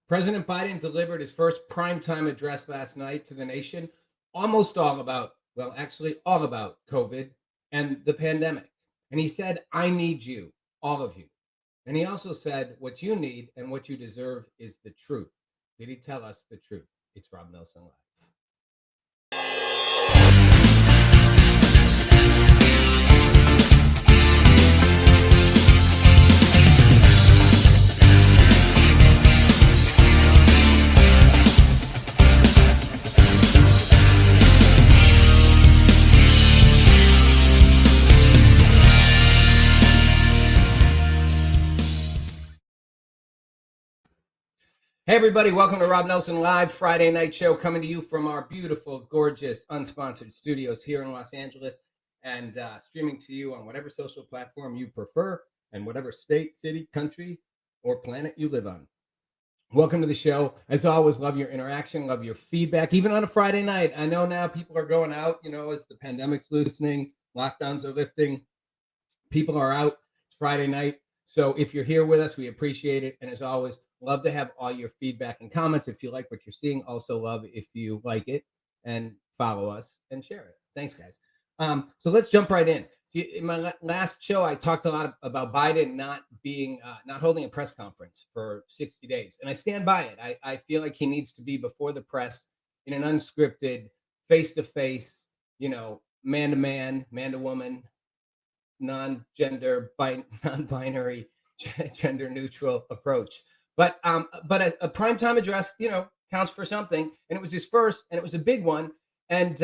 President Biden delivered his first primetime address last night to the nation, almost all about, well, actually, all about COVID and the pandemic. And he said, I need you, all of you. And he also said, what you need and what you deserve is the truth. Did he tell us the truth? It's Rob Nelson Live. Hey, everybody, welcome to Rob Nelson Live Friday night show, coming to you from our beautiful, gorgeous, unsponsored studios here in Los Angeles, and streaming to you on whatever social platform you prefer and whatever state, city, country, or planet you live on. Welcome to the show. As always, love your interaction, love your feedback, even on a Friday night. I know now people are going out, as the pandemic's loosening, lockdowns are lifting, people are out. It's Friday night. So if you're here with us, we appreciate it. And as always, love to have all your feedback and comments. If you like what you're seeing, also love if you like it and follow us and share it. Thanks, guys. So let's jump right in. In my last show, I talked a lot about Biden not holding a press conference for 60 days. And I stand by it. I feel like he needs to be before the press in an unscripted, face-to-face, man-to-man, man-to-woman, non-gender, non-binary, gender-neutral approach. But a primetime address, counts for something. And it was his first, and it was a big one. And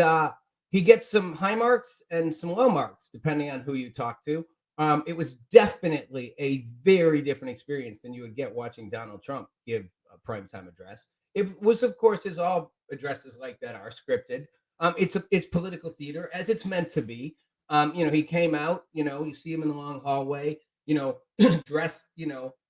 he gets some high marks and some low marks, depending on who you talk to. It was definitely a very different experience than you would get watching Donald Trump give a primetime address. It was, of course, as all addresses like that are scripted. It's political theater, as it's meant to be. He came out, you see him in the long hallway, dressed,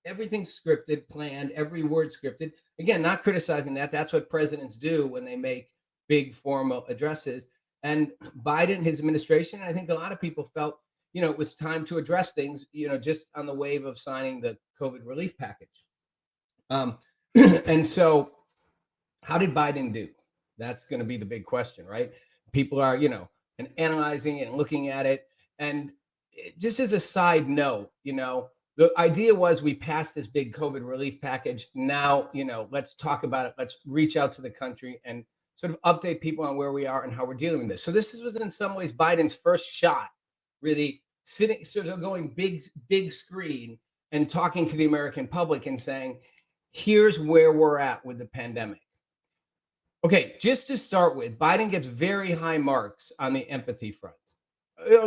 everything's scripted, planned, every word scripted. Again, not criticizing that. That's what presidents do when they make big formal addresses. And Biden, his administration, I think a lot of people felt, it was time to address things, just on the wave of signing the COVID relief package. And so how did Biden do? That's going to be the big question, right? People are, and analyzing it and looking at it. And just as a side note, the idea was we passed this big COVID relief package. Now, let's talk about it. Let's reach out to the country and sort of update people on where we are and how we're dealing with this. So this was in some ways Biden's first shot, really sitting, sort of going big screen and talking to the American public and saying, here's where we're at with the pandemic. Okay, just to start with, Biden gets very high marks on the empathy front.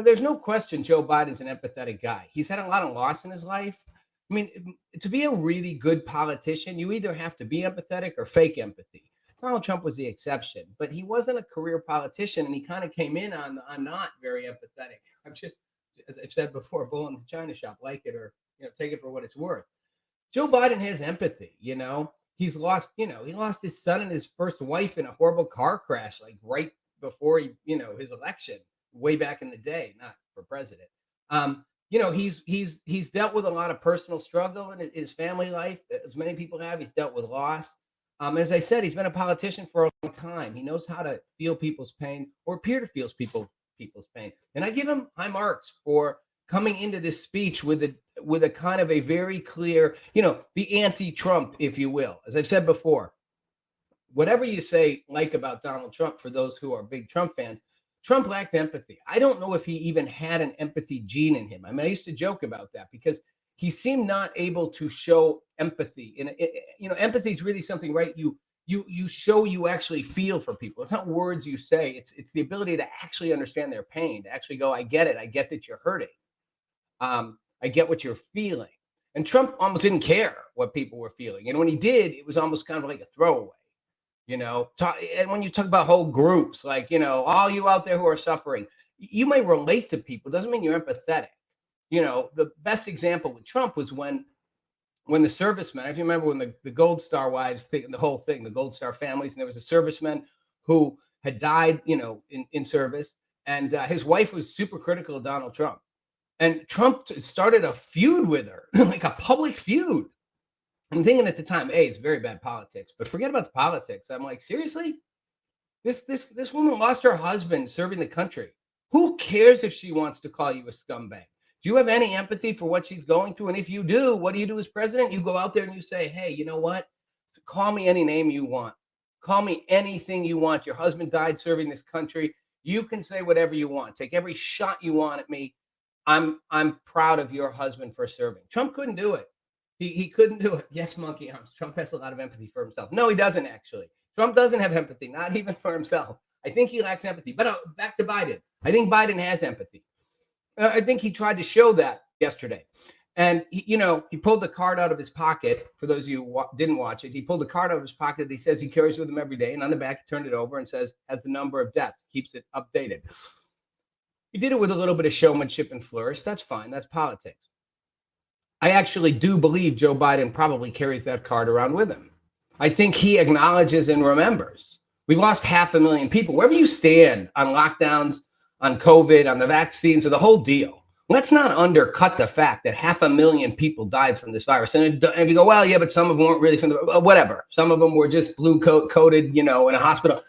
There's no question Joe Biden's an empathetic guy. He's had a lot of loss in his life. I mean, to be a really good politician, you either have to be empathetic or fake empathy. Donald Trump was the exception, but he wasn't a career politician, and he kind of came in on not very empathetic. I'm just, as I've said before, bull in the china shop, like it or take it for what it's worth. Joe Biden has empathy. He's lost, he lost his son and his first wife in a horrible car crash, like right before his election, way back in the day, not for president. He's dealt with a lot of personal struggle in his family life, as many people have. He's dealt with loss. As I said, he's been a politician for a long time. He knows how to feel people's pain or appear to feel people's pain. And I give him high marks for coming into this speech with a kind of a very clear, the anti-Trump, if you will. As I've said before, whatever you say about Donald Trump, for those who are big Trump fans, Trump lacked empathy. I don't know if he even had an empathy gene in him. I mean, I used to joke about that because he seemed not able to show empathy. And empathy is really something, right? You show you actually feel for people. It's not words you say. It's the ability to actually understand their pain, to actually go, I get it. I get that you're hurting. I get what you're feeling. And Trump almost didn't care what people were feeling. And when he did, it was almost kind of like a throwaway. And when you talk about whole groups, like, all you out there who are suffering, you may relate to people. Doesn't mean you're empathetic. The best example with Trump was when the servicemen, if you remember when the Gold Star wives, the whole thing, the Gold Star families, and there was a serviceman who had died, in service. And his wife was super critical of Donald Trump. And Trump started a feud with her, like a public feud. I'm thinking at the time, hey, it's very bad politics, but forget about the politics. I'm like, seriously? This woman lost her husband serving the country. Who cares if she wants to call you a scumbag? Do you have any empathy for what she's going through? And if you do, what do you do as president? You go out there and you say, hey, you know what? Call me any name you want. Call me anything you want. Your husband died serving this country. You can say whatever you want. Take every shot you want at me. I'm proud of your husband for serving. Trump couldn't do it. He couldn't do it. Yes, monkey arms. Trump has a lot of empathy for himself. No, he doesn't actually. Trump doesn't have empathy, not even for himself. I think he lacks empathy. But back to Biden. I think Biden has empathy. I think he tried to show that yesterday. And, he pulled the card out of his pocket. For those of you who didn't watch it, he pulled the card out of his pocket that he says he carries with him every day. And on the back, he turned it over and says, has the number of deaths, keeps it updated. He did it with a little bit of showmanship and flourish. That's fine. That's politics. I actually do believe Joe Biden probably carries that card around with him. I think he acknowledges and remembers. We've lost 500,000 people. Wherever you stand on lockdowns, on COVID, on the vaccines, or the whole deal, let's not undercut the fact that 500,000 people died from this virus. And you go, well, yeah, but some of them weren't really from the, whatever. Some of them were just blue coated, in a hospital.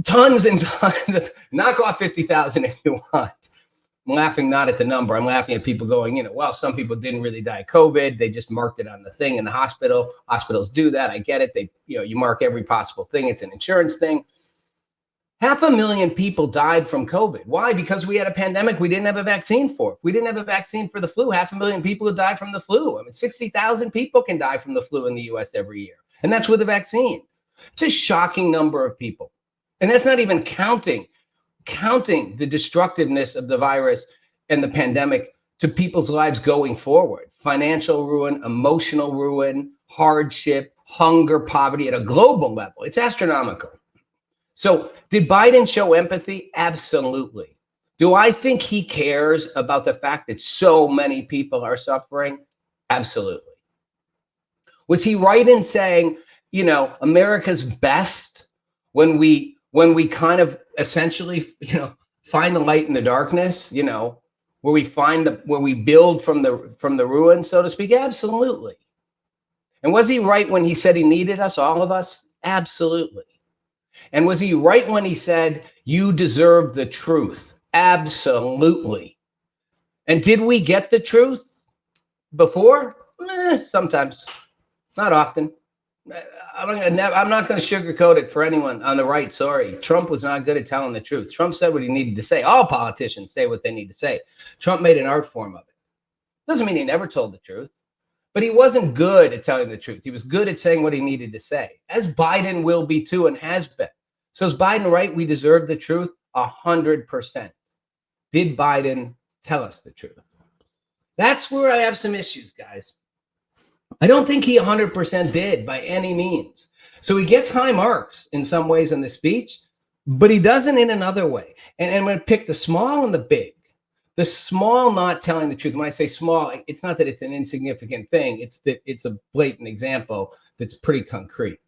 Tons and tons of, knock off 50,000 if you want. I'm laughing not at the number. I'm laughing at people going, well, some people didn't really die of COVID. They just marked it on the thing in the hospital. Hospitals do that. I get it. You mark every possible thing. It's an insurance thing. 500,000 people died from COVID. Why? Because we had a pandemic we didn't have a vaccine for. If we didn't have a vaccine for the flu, 500,000 people would die from the flu. 60,000 people can die from the flu in the US every year. And that's with a vaccine. It's a shocking number of people. And that's not even counting the destructiveness of the virus and the pandemic to people's lives going forward. Financial ruin, emotional ruin, hardship, hunger, poverty at a global level. It's astronomical. So did Biden show empathy? Absolutely. Do I think he cares about the fact that so many people are suffering? Absolutely. Was he right in saying, America's best when we kind of essentially, find the light in the darkness, where we build from the ruin, so to speak? Absolutely. And was he right when he said he needed us, all of us? Absolutely. And was he right when he said, you deserve the truth? Absolutely. And did we get the truth before? Sometimes, not often. I'm not going to sugarcoat it for anyone on the right. Sorry. Trump was not good at telling the truth. Trump said what he needed to say. All politicians say what they need to say. Trump made an art form of it. Doesn't mean he never told the truth, but he wasn't good at telling the truth. He was good at saying what he needed to say, as Biden will be too and has been. So is Biden right? We deserve the truth 100%. Did Biden tell us the truth? That's where I have some issues, guys. I don't think he 100% did by any means. So he gets high marks in some ways in the speech, but he doesn't in another way. And I'm going to pick the small and the big. The small not telling the truth. When I say small, it's not that it's an insignificant thing. It's that it's a blatant example that's pretty concrete.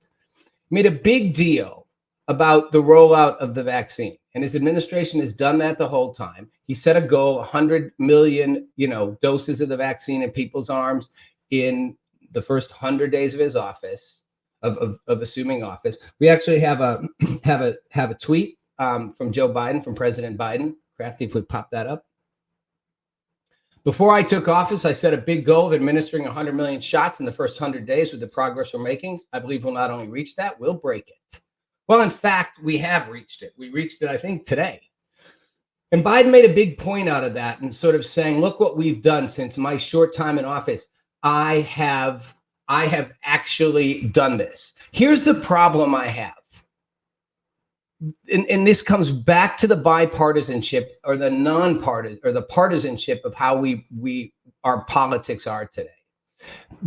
He made a big deal about the rollout of the vaccine. And his administration has done that the whole time. He set a goal, 100 million, doses of the vaccine in people's arms in the first 100 days of his office, of assuming office. We actually have a tweet from Joe Biden, from President Biden. Crafty, if we pop that up. Before I took office, I set a big goal of administering 100 million shots in the first 100 days. With the progress we're making, I believe we'll not only reach that, we'll break it. Well, in fact, we have reached it. We reached it, I think, today. And Biden made a big point out of that and sort of saying, look what we've done since my short time in office. I have actually done this. Here's the problem I have. And this comes back to the bipartisanship or the nonpartisan or the partisanship of how our politics are today.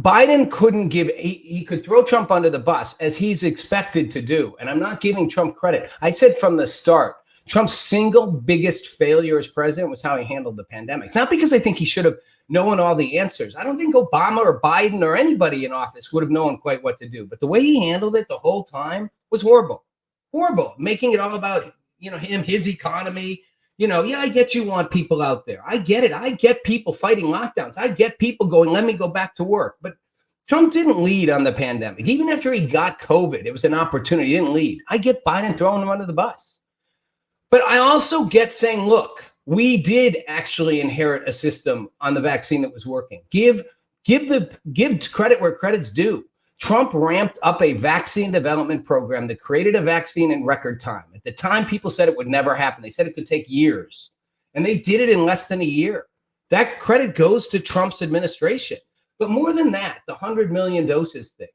Biden couldn't he could throw Trump under the bus as he's expected to do. And I'm not giving Trump credit. I said from the start, Trump's single biggest failure as president was how he handled the pandemic. Not because I think he should have known all the answers. I don't think Obama or Biden or anybody in office would have known quite what to do. But the way he handled it the whole time was horrible. Horrible. Making it all about, him, his economy. I get you want people out there. I get it. I get people fighting lockdowns. I get people going, let me go back to work. But Trump didn't lead on the pandemic. Even after he got COVID, it was an opportunity. He didn't lead. I get Biden throwing him under the bus. But I also get saying, look, we did actually inherit a system on the vaccine that was working. Give credit where credit's due. Trump ramped up a vaccine development program that created a vaccine in record time. At the time, people said it would never happen. They said it could take years. And they did it in less than a year. That credit goes to Trump's administration. But more than that, the 100 million doses thing,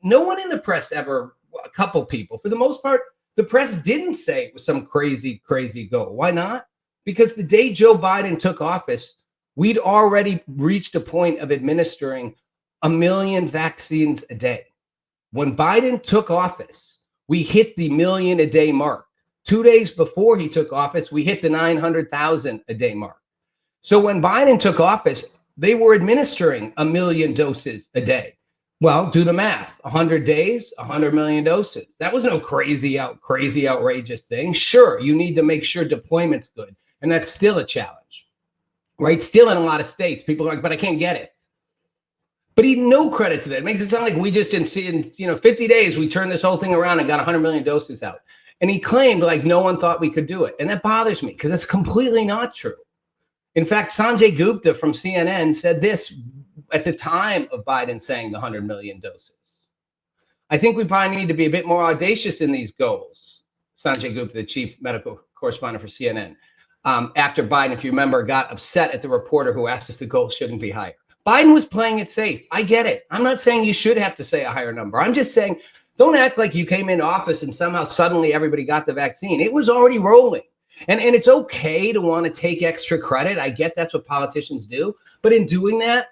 no one in the press ever, a couple people, for the most part, the press didn't say it was some crazy, crazy goal. Why not? Because the day Joe Biden took office, we'd already reached a point of administering 1 million vaccines a day. When Biden took office, we hit the 1 million a day mark. 2 days before he took office, we hit the 900,000 a day mark. So when Biden took office, they were administering 1 million doses a day. Well, do the math. 100 days, 100 million doses. That was no crazy, outrageous thing. Sure, you need to make sure deployment's good. And that's still a challenge, right? Still in a lot of states, people are like, but I can't get it. But he no credit to that. It makes it sound like we just in 50 days, we turned this whole thing around and got 100 million doses out. And he claimed like no one thought we could do it. And that bothers me because that's completely not true. In fact, Sanjay Gupta from CNN said this at the time of Biden saying the 100 million doses. I think we probably need to be a bit more audacious in these goals. Sanjay Gupta, the chief medical correspondent for CNN, after Biden, if you remember, got upset at the reporter who asked us the goal shouldn't be higher. Biden was playing it safe. I get it. I'm not saying you should have to say a higher number. I'm just saying, don't act like you came into office and somehow suddenly everybody got the vaccine. It was already rolling. And it's okay to want to take extra credit. I get that's what politicians do. But in doing that,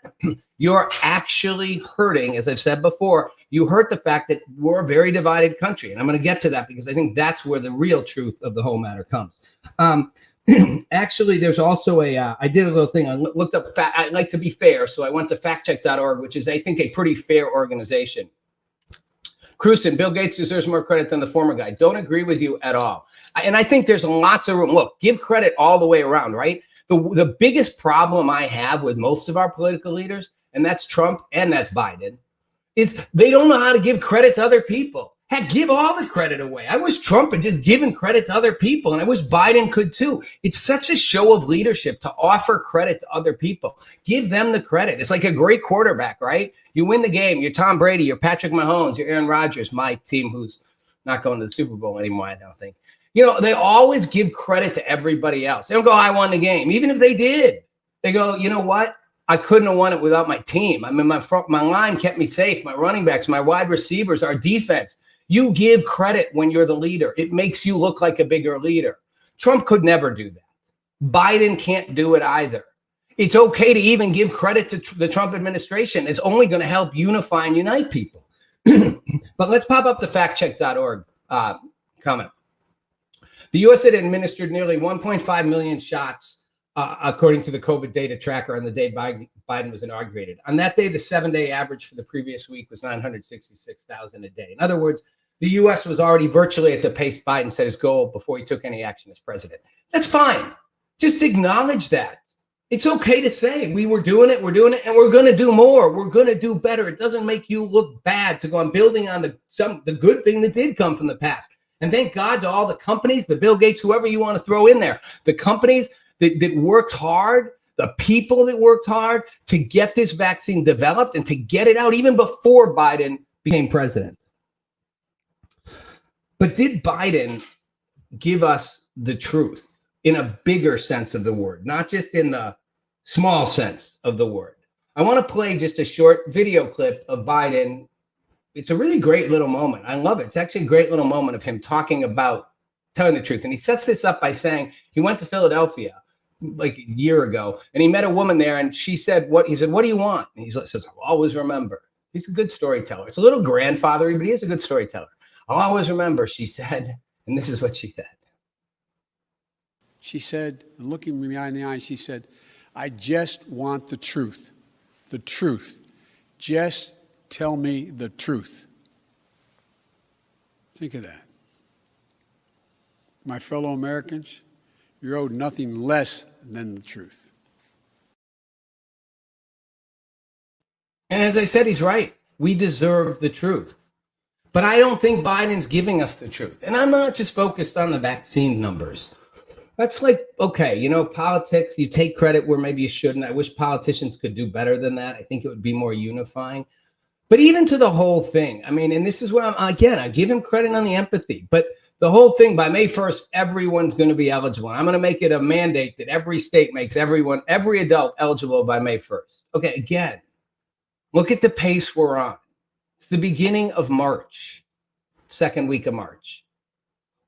you're actually hurting, as I've said before, you hurt the fact that we're a very divided country. And I'm going to get to that because I think that's where the real truth of the whole matter comes. Actually, there's also I did a little thing. I looked up, I like to be fair. So I went to factcheck.org, which is, I think, a pretty fair organization. Cruson, Bill Gates deserves more credit than the former guy. Don't agree with you at all. And I think there's lots of room. Look, give credit all the way around, right? The biggest problem I have with most of our political leaders, and that's Trump and that's Biden, is they don't know how to give credit to other people. Heck, give all the credit away. I wish Trump had just given credit to other people, and I wish Biden could too. It's such a show of leadership to offer credit to other people. Give them the credit. It's like a great quarterback, right? You win the game. You're Tom Brady. You're Patrick Mahomes. You're Aaron Rodgers, my team who's not going to the Super Bowl anymore, I don't think. They always give credit to everybody else. They don't go, I won the game. Even if they did, they go, you know what? I couldn't have won it without my team. I mean, my line kept me safe. My running backs, my wide receivers, our defense. You give credit when you're the leader. It makes you look like a bigger leader. Trump could never do that. Biden can't do it either. It's okay to even give credit to the Trump administration. It's only going to help unify and unite people. But let's pop up the factcheck.org comment. The U.S. had administered nearly 1.5 million shots, according to the COVID data tracker, on the day Biden was inaugurated. On that day, the 7-day average for the previous week was 966,000 a day. In other words, the U.S. was already virtually at the pace Biden set his goal before he took any action as president. That's fine. Just acknowledge that. It's okay to say we're doing it, and we're going to do more. We're going to do better. It doesn't make you look bad to go on building on the good thing that did come from the past. And thank God to all the companies, the Bill Gates, whoever you want to throw in there, the companies that worked hard, the people that worked hard to get this vaccine developed and to get it out even before Biden became president. But did Biden give us the truth in a bigger sense of the word, not just in the small sense of the word? I want to play just a short video clip of Biden. It's a really great little moment. I love it. It's actually a great little moment of him talking about telling the truth. And he sets this up by saying he went to Philadelphia like a year ago and he met a woman there and she said, what do you want? And he says, I'll always remember. He's a good storyteller. It's a little grandfathery, but he is a good storyteller. I'll always remember, she said, and this is what she said. She said, looking me in the eye, she said, I just want the truth. The truth. Just tell me the truth. Think of that. My fellow Americans, you're owed nothing less than the truth. And as I said, he's right. We deserve the truth. But I don't think Biden's giving us the truth. And I'm not just focused on the vaccine numbers. That's like, okay, you know, politics, you take credit where maybe you shouldn't. I wish politicians could do better than that. I think it would be more unifying. But even to the whole thing, I mean, and this is where I give him credit on the empathy. But the whole thing, by May 1st, everyone's going to be eligible. I'm going to make it a mandate that every state makes every adult eligible by May 1st. Okay, again, look at the pace we're on. It's the beginning of March, second week of March.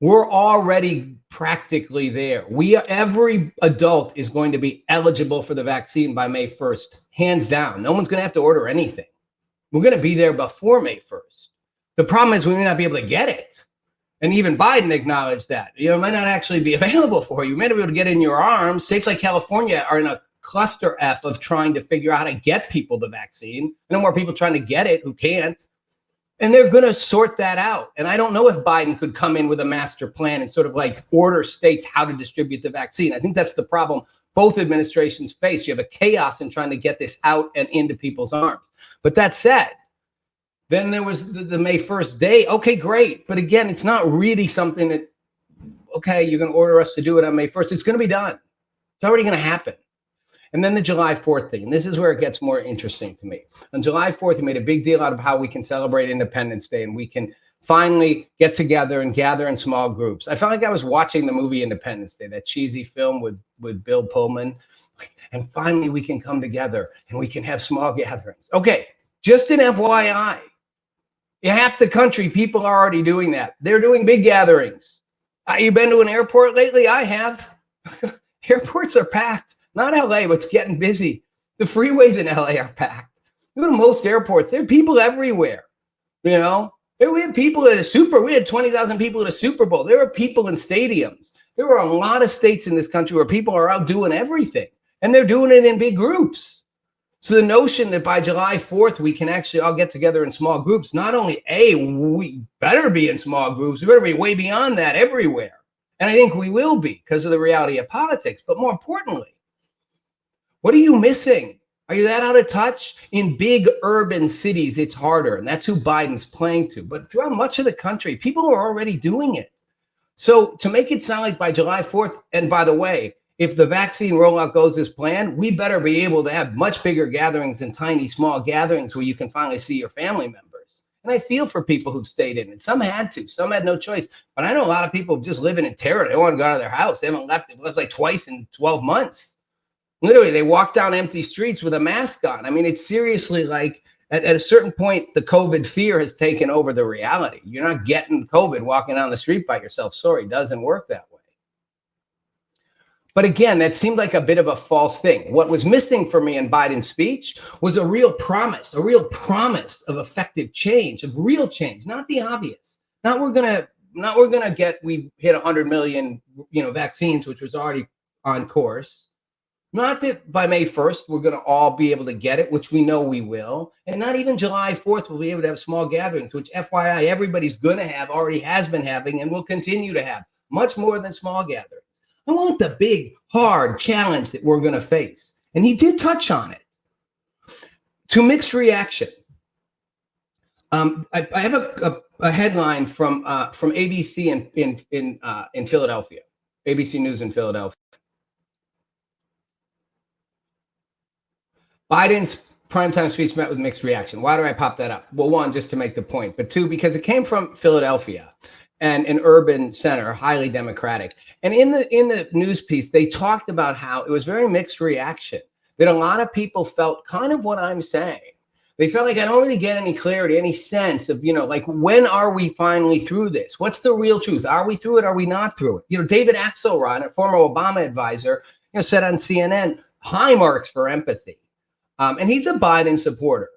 We're already practically there. Every adult is going to be eligible for the vaccine by May 1st, hands down. No one's going to have to order anything. We're going to be there before May 1st. The problem is we may not be able to get it. And even Biden acknowledged that. You know, it might not actually be available for you. You may not be able to get it in your arms. States like California are in a cluster F of trying to figure out how to get people the vaccine. No more people trying to get it who can't. And they're going to sort that out. And I don't know if Biden could come in with a master plan and sort of like order states how to distribute the vaccine. I think that's the problem both administrations face. You have a chaos in trying to get this out and into people's arms. But that said, then there was the May 1st day. Okay, great. But again, it's not really something that, okay, you're going to order us to do it on May 1st. It's going to be done. It's already going to happen. And then the July 4th thing, and this is where it gets more interesting to me. On July 4th, we made a big deal out of how we can celebrate Independence Day and we can finally get together and gather in small groups. I felt like I was watching the movie Independence Day, that cheesy film with Bill Pullman. And finally, we can come together and we can have small gatherings. Okay, just an FYI, in half the country, people are already doing that. They're doing big gatherings. You been to an airport lately? I have. Airports are packed. Not LA, but it's getting busy. The freeways in LA are packed. You go to most airports, there are people everywhere. You know, we had people at we had 20,000 people at a Super Bowl. There are people in stadiums. There are a lot of states in this country where people are out doing everything, and they're doing it in big groups. So the notion that by July 4th, we can actually all get together in small groups, not only, we better be in small groups, we better be way beyond that everywhere. And I think we will be because of the reality of politics. But more importantly, what are you missing? Are you that out of touch? In big urban cities, it's harder. And that's who Biden's playing to. But throughout much of the country, people are already doing it. So to make it sound like by July 4th, and by the way, if the vaccine rollout goes as planned, we better be able to have much bigger gatherings than tiny, small gatherings where you can finally see your family members. And I feel for people who've stayed in it. Some had to, some had no choice. But I know a lot of people just living in terror. They don't want to go out of their house. They haven't left. They've left like twice in 12 months. Literally, they walk down empty streets with a mask on. I mean, it's seriously like at a certain point, the COVID fear has taken over the reality. You're not getting COVID walking down the street by yourself. Sorry, it doesn't work that way. But again, that seemed like a bit of a false thing. What was missing for me in Biden's speech was a real promise of effective change, of real change, not the obvious. We hit 100 million, vaccines, which was already on course. Not that by May 1st, we're going to all be able to get it, which we know we will. And not even July 4th, we'll be able to have small gatherings, which FYI, everybody's going to have, already has been having, and will continue to have much more than small gatherings. I want the big, hard challenge that we're going to face. And he did touch on it. To mixed reaction. I have a headline from ABC in Philadelphia, ABC News in Philadelphia. Biden's primetime speech met with mixed reaction. Why do I pop that up? Well, one, just to make the point, but two, because it came from Philadelphia and an urban center, highly Democratic. And in the news piece, they talked about how it was very mixed reaction, that a lot of people felt kind of what I'm saying. They felt like I don't really get any clarity, any sense of, like, when are we finally through this? What's the real truth? Are we through it? Are we not through it? David Axelrod, a former Obama advisor, said on CNN, high marks for empathy. And he's a Biden supporter.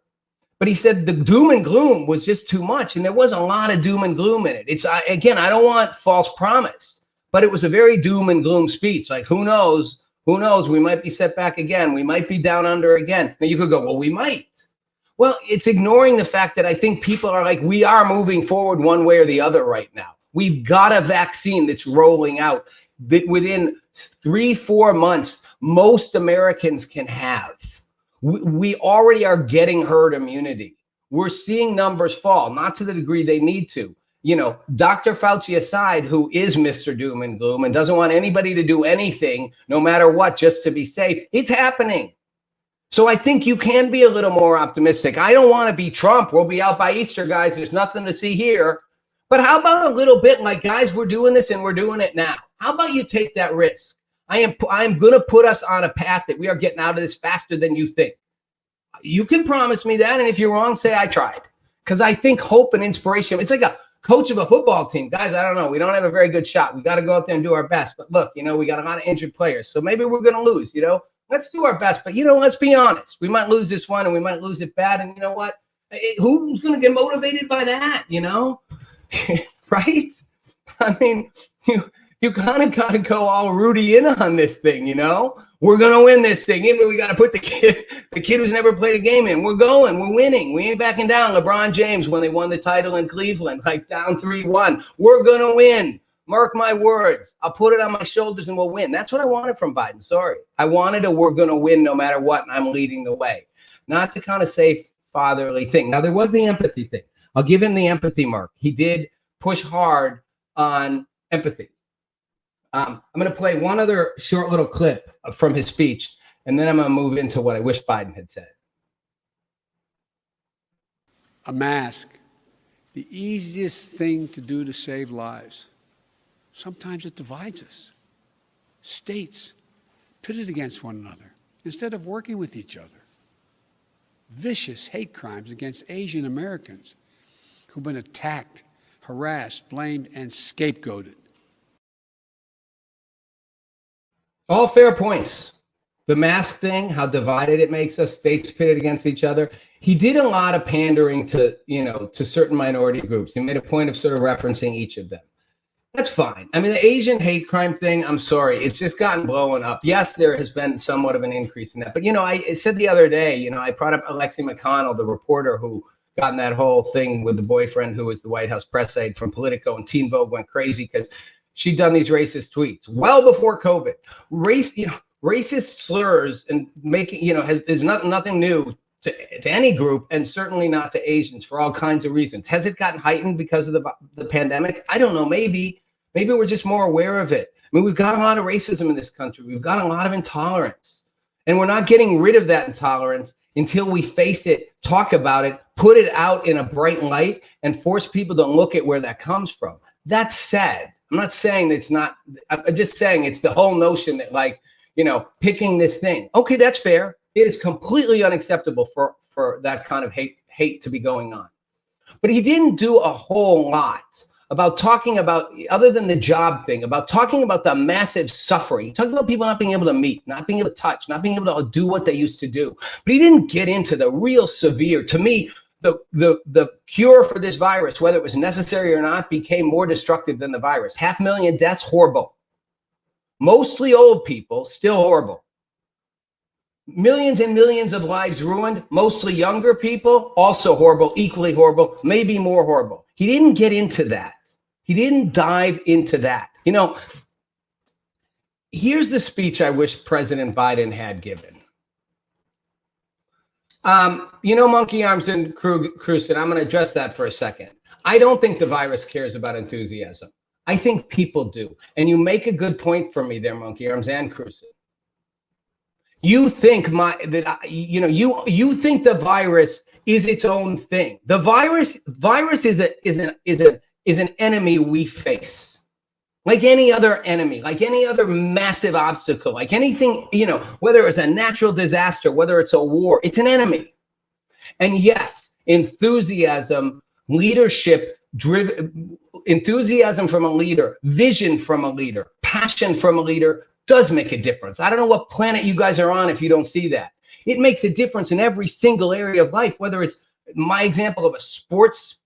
But he said the doom and gloom was just too much. And there was a lot of doom and gloom in it. I don't want false promise, but it was a very doom and gloom speech. Like, who knows? Who knows? We might be set back again. We might be down under again. Now you could go, well, we might. Well, it's ignoring the fact that I think people are like, we are moving forward one way or the other right now. We've got a vaccine that's rolling out that within 3-4 months, most Americans can have. We already are getting herd immunity. We're seeing numbers fall, not to the degree they need to. Dr. Fauci aside, who is Mr. Doom and Gloom and doesn't want anybody to do anything, no matter what, just to be safe, it's happening. So I think you can be a little more optimistic. I don't want to be Trump. We'll be out by Easter, guys. There's nothing to see here. But how about a little bit like, guys, we're doing this and we're doing it now. How about you take that risk? I am going to put us on a path that we are getting out of this faster than you think. You can promise me that. And if you're wrong, say I tried. Because I think hope and inspiration, it's like a coach of a football team. Guys, I don't know. We don't have a very good shot. We got to go out there and do our best. But look, we got a lot of injured players. So maybe we're going to lose, Let's do our best. But, let's be honest. We might lose this one and we might lose it bad. And you know what? Who's going to get motivated by that, right? I mean, you kind of got to go all Rudy in on this thing, We're going to win this thing. Even we got to put the kid who's never played a game in. We're winning. We ain't backing down. LeBron James, when they won the title in Cleveland, like down 3-1. We're going to win. Mark my words. I'll put it on my shoulders and we'll win. That's what I wanted from Biden. Sorry. I wanted we're going to win no matter what, and I'm leading the way. Not the kind of safe fatherly thing. Now, there was the empathy thing. I'll give him the empathy mark. He did push hard on empathy. I'm going to play one other short little clip from his speech, and then I'm going to move into what I wish Biden had said. A mask, the easiest thing to do to save lives. Sometimes it divides us. States pitted against one another instead of working with each other. Vicious hate crimes against Asian Americans who've been attacked, harassed, blamed, and scapegoated. All fair points. The mask thing, how divided it makes us, states pitted against each other. He did a lot of pandering to certain minority groups. He made a point of sort of referencing each of them. That's fine. I mean, the Asian hate crime thing, I'm sorry, it's just gotten blown up. Yes, there has been somewhat of an increase in that. But, I said the other day, I brought up Alexi McConnell, the reporter who got in that whole thing with the boyfriend who was the White House press aide from Politico, and Teen Vogue went crazy because she'd done these racist tweets well before COVID. Racist slurs and making, is nothing new to any group, and certainly not to Asians for all kinds of reasons. Has it gotten heightened because of the pandemic? I don't know. Maybe we're just more aware of it. I mean, we've got a lot of racism in this country. We've got a lot of intolerance, and we're not getting rid of that intolerance until we face it, talk about it, put it out in a bright light, and force people to look at where that comes from. That's sad. I'm not saying it's not. I'm just saying it's the whole notion that, picking this thing. Okay, that's fair. It is completely unacceptable for that kind of hate to be going on. But he didn't do a whole lot about talking about, other than the job thing, about talking about the massive suffering. He talked about people not being able to meet, not being able to touch, not being able to do what they used to do. But he didn't get into the real severe, to me, the cure for this virus, whether it was necessary or not, became more destructive than the virus. 500,000 deaths, horrible. Mostly old people, still horrible. Millions and millions of lives ruined, mostly younger people, also horrible, equally horrible, maybe more horrible. He didn't get into that. He didn't dive into that. Here's the speech I wish President Biden had given. Monkey Arms and Cruzan, I'm going to address that for a second. I don't think the virus cares about enthusiasm. I think people do. And you make a good point for me there, Monkey Arms and Cruzan. You think you think the virus is its own thing. The virus is an enemy we face, like any other enemy, like any other massive obstacle, like anything, whether it's a natural disaster, whether it's a war, it's an enemy. And yes, enthusiasm, leadership, enthusiasm from a leader, vision from a leader, passion from a leader does make a difference. I don't know what planet you guys are on if you don't see that. It makes a difference in every single area of life, whether it's my example of a sports,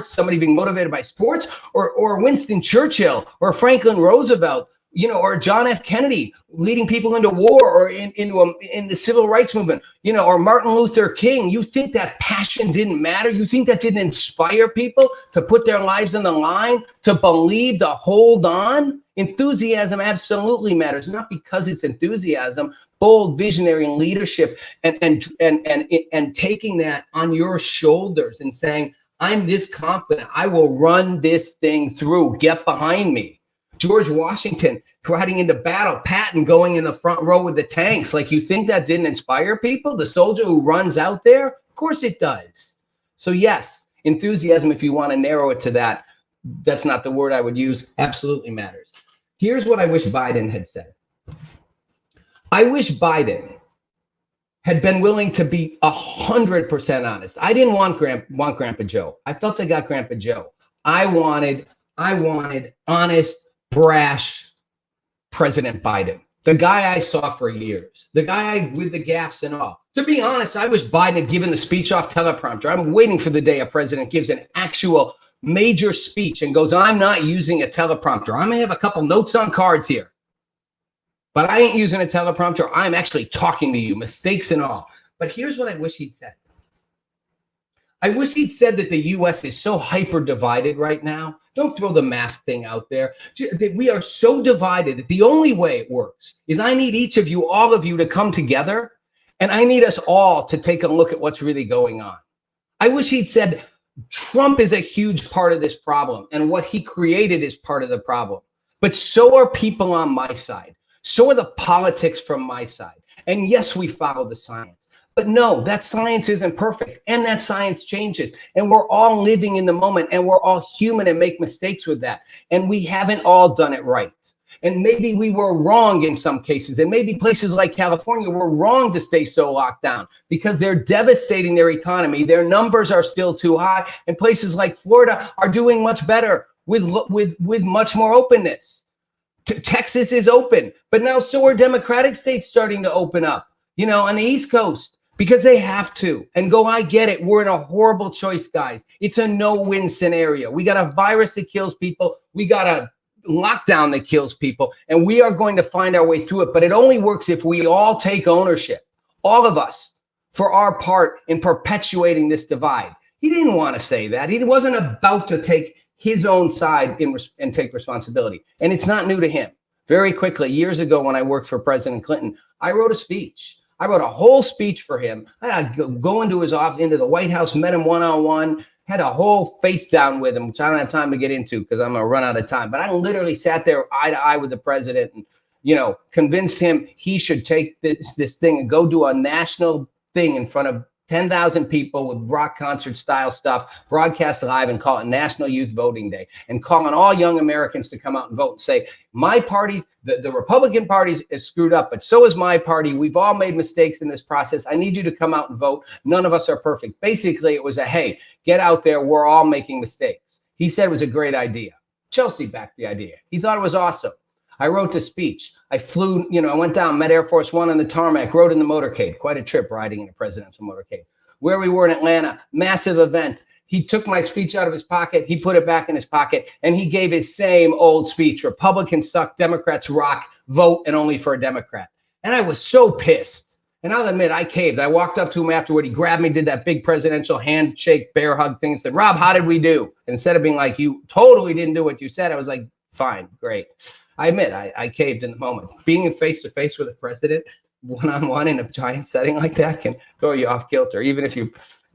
somebody being motivated by sports, or Winston Churchill, or Franklin Roosevelt, or John F. Kennedy leading people into war, or in the civil rights movement, or Martin Luther King. You think that passion didn't matter? You think that didn't inspire people to put their lives on the line, to believe, to hold on? Enthusiasm absolutely matters, not because it's enthusiasm, bold, visionary, and leadership, and taking that on your shoulders and saying, I'm this confident, I will run this thing through, get behind me. George Washington riding into battle, Patton going in the front row with the tanks. Like, you think that didn't inspire people? The soldier who runs out there? Of course it does. So yes, enthusiasm, if you want to narrow it to that, that's not the word I would use, absolutely matters. Here's what I wish Biden had said. I wish Biden had been willing to be 100% honest. I didn't want Grandpa Joe. I felt I got Grandpa Joe. I wanted honest, brash President Biden, the guy I saw for years, the guy with the gaffes and all. To be honest, I wish Biden had given the speech off teleprompter. I'm waiting for the day a president gives an actual major speech and goes, I'm not using a teleprompter. I may have a couple notes on cards here, but I ain't using a teleprompter. I'm actually talking to you, mistakes and all. But here's what I wish he'd said. I wish he'd said that the U.S. is so hyper divided right now. Don't throw the mask thing out there. We are so divided that the only way it works is I need each of you, all of you, to come together, and I need us all to take a look at what's really going on. I wish he'd said Trump is a huge part of this problem, and what he created is part of the problem. But so are people on my side. So are the politics from my side. And yes, we follow the science. But no, that science isn't perfect, and that science changes, and we're all living in the moment, and we're all human and make mistakes with that, and we haven't all done it right. And maybe we were wrong in some cases, and maybe places like California were wrong to stay so locked down because they're devastating their economy. Their numbers are still too high, and places like Florida are doing much better with much more openness. Texas is open, but now so are Democratic states starting to open up, on the East Coast. Because they have to. And go, I get it. We're in a horrible choice, guys. It's a no-win scenario. We got a virus that kills people. We got a lockdown that kills people. And we are going to find our way through it. But it only works if we all take ownership, all of us, for our part in perpetuating this divide. He didn't want to say that. He wasn't about to take his own side and take responsibility. And it's not new to him. Very quickly, years ago when I worked for President Clinton, I wrote a speech. I wrote a whole speech for him. I had to go into his office, into the White House, met him one-on-one, had a whole face down with him, which I don't have time to get into because I'm going to run out of time. But I literally sat there eye to eye with the president and, convinced him he should take this thing and go do a national thing in front of 10,000 people with rock concert style stuff, broadcast live, and call it National Youth Voting Day, and call on all young Americans to come out and vote and say, my party, the Republican Party is screwed up, but so is my party. We've all made mistakes in this process. I need you to come out and vote. None of us are perfect. Basically, it was hey, get out there. We're all making mistakes. He said it was a great idea. Chelsea backed the idea. He thought it was awesome. I wrote the speech. I flew, I went down, met Air Force One on the tarmac, rode in the motorcade. Quite a trip riding in a presidential motorcade. Where we were in Atlanta, massive event. He took my speech out of his pocket. He put it back in his pocket, and he gave his same old speech. Republicans suck, Democrats rock, vote, and only for a Democrat. And I was so pissed. And I'll admit, I caved. I walked up to him afterward. He grabbed me, did that big presidential handshake, bear hug thing, and said, Rob, how did we do? And instead of being like, you totally didn't do what you said, I was like, fine, great. I admit, I caved in the moment. Being face-to-face with a president, one-on-one in a giant setting like that can throw you off kilter, even if you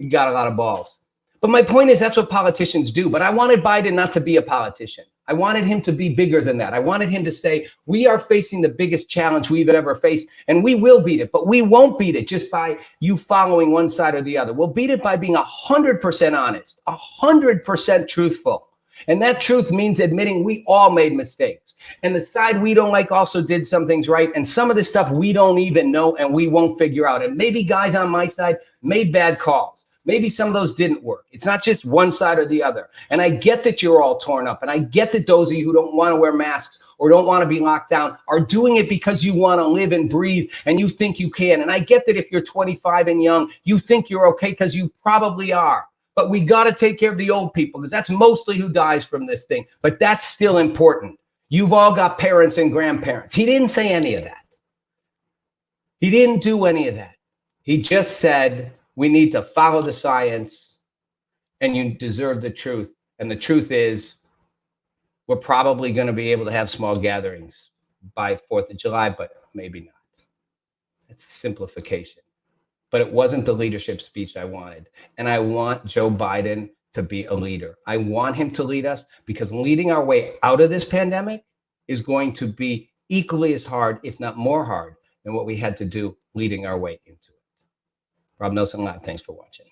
got a lot of balls. But my point is, that's what politicians do. But I wanted Biden not to be a politician. I wanted him to be bigger than that. I wanted him to say, we are facing the biggest challenge we've ever faced, and we will beat it. But we won't beat it just by you following one side or the other. We'll beat it by being 100% honest, 100% truthful. And that truth means admitting we all made mistakes. And the side we don't like also did some things right. And some of this stuff we don't even know and we won't figure out. And maybe guys on my side made bad calls. Maybe some of those didn't work. It's not just one side or the other. And I get that you're all torn up. And I get that those of you who don't want to wear masks or don't want to be locked down are doing it because you want to live and breathe and you think you can. And I get that if you're 25 and young, you think you're okay because you probably are. But we got to take care of the old people because that's mostly who dies from this thing. But that's still important. You've all got parents and grandparents. He didn't say any of that. He didn't do any of that. He just said, we need to follow the science and you deserve the truth. And the truth is, we're probably going to be able to have small gatherings by 4th of July, but maybe not. It's a simplification. But it wasn't the leadership speech I wanted. And I want Joe Biden to be a leader. I want him to lead us, because leading our way out of this pandemic is going to be equally as hard, if not more hard, than what we had to do leading our way into it. Rob Nelson Live, thanks for watching.